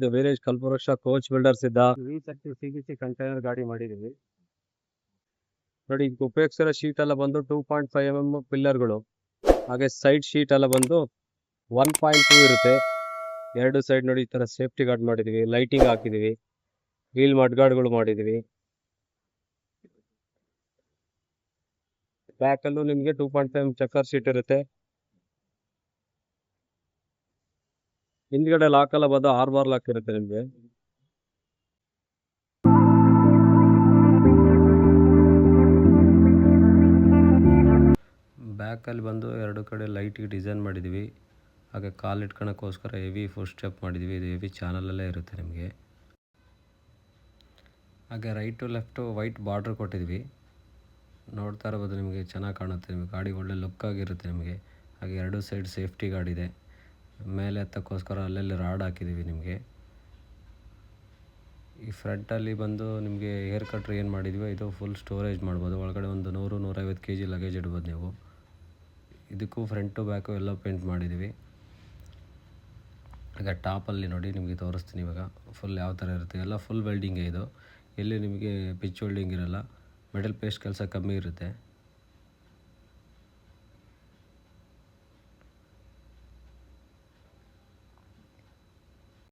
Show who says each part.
Speaker 1: ಇದು ವಿಲೇಜ್ ಕಲ್ಪವೃಕ್ಷ coach builders ಇದ್ದ V30 CBC ಕಂಟೈನರ್ ಗಾಡಿ ಮಾಡಿದೀವಿ ನೋಡಿ. ಉಪಯೋಗಿಸಿರೋ ಶೀಟ್ ಎಲ್ಲ ಬಂದು 2.5 mm ಪಿಲ್ಲರ್ಗಳು, ಹಾಗೆ ಸೈಡ್ ಶೀಟ್ ಎಲ್ಲ ಬಂದು 1.2 ಇರುತ್ತೆ. ಎರಡು ಸೈಡ್ ನೋಡಿ ಈ ತರ ಸೇಫ್ಟಿ ಗಾರ್ಡ್ ಮಾಡಿದೀವಿ, ಲೈಟಿಂಗ್ ಹಾಕಿದೀವಿ, ವೀಲ್ ಮಡ್ಗಾರ್ಡ್ಗಳು ಮಾಡಿದೀವಿ. ಬ್ಯಾಕ್ ಅಲ್ಲೂ ನಿಮ್ಗೆ 2.5 mm ಚಕ್ಕರ್ ಶೀಟ್ ಇರುತ್ತೆ. ಹಿಂದ್ಗಡೆ ಲಾಕ್ ಎಲ್ಲ ಬಂದು 6 ಬಾರ್ ಲಾಕ್ ಇರುತ್ತೆ ನಿಮ್ಗೆ. ಬ್ಯಾಕಲ್ಲಿ ಬಂದು ಎರಡು ಕಡೆ ಲೈಟಿಗೆ ಡಿಸೈನ್ ಮಾಡಿದ್ದೀವಿ. ಹಾಗೆ ಕಾಲು ಇಟ್ಕೊಳಕ್ಕೋಸ್ಕರ ಹೆವಿ ಫುಟ್ ಸ್ಟೆಪ್ ಮಾಡಿದ್ದೀವಿ. ಇದು ಹೆವಿ ಚಾನಲಲ್ಲೇ ಇರುತ್ತೆ ನಿಮಗೆ. ಹಾಗೆ right to left white border ಕೊಟ್ಟಿದ್ವಿ. ನೋಡ್ತಾ ಇರ್ಬೋದು, ನಿಮಗೆ ಚೆನ್ನಾಗಿ ಕಾಣುತ್ತೆ. ನಿಮಗೆ ಗಾಡಿ ಒಳ್ಳೆ ಲುಕ್ ಆಗಿರುತ್ತೆ ನಿಮಗೆ. ಹಾಗೆ ಎರಡು ಸೈಡ್ ಸೇಫ್ಟಿ ಗಾರ್ಡ್ ಇದೆ. ಮೇಲೆ ಎತ್ತಕ್ಕೋಸ್ಕರ ಅಲ್ಲೆಲ್ಲಿ ರಾಡ್ ಹಾಕಿದ್ದೀವಿ ನಿಮಗೆ. ಈ ಫ್ರಂಟಲ್ಲಿ ಬಂದು ನಿಮಗೆ ಏರ್ ಕಟ್ರ್ ಏನು ಮಾಡಿದ್ವಿ, ಇದು ಫುಲ್ ಸ್ಟೋರೇಜ್ ಮಾಡ್ಬೋದು. ಒಳಗಡೆ ಒಂದು 100-150 kg ಲಗೇಜ್ ಇಡ್ಬೋದು ನೀವು. ಇದಕ್ಕೂ ಫ್ರಂಟು ಬ್ಯಾಕು ಎಲ್ಲ ಪೇಂಟ್ ಮಾಡಿದ್ದೀವಿ. ಹಾಗೆ ಟಾಪಲ್ಲಿ ನೋಡಿ ನಿಮಗೆ ತೋರಿಸ್ತೀನಿ ಇವಾಗ ಫುಲ್ ಯಾವ ಥರ ಇರುತ್ತೆ. ಎಲ್ಲ ಫುಲ್ ವೆಲ್ಡಿಂಗೇ ಇದು. ಎಲ್ಲಿ ನಿಮಗೆ ಪಿಚ್ ವೆಲ್ಡಿಂಗ್ ಇರೋಲ್ಲ, ಮೆಟಲ್ ಪೇಸ್ಟ್ ಕೆಲಸ ಕಮ್ಮಿ ಇರುತ್ತೆ.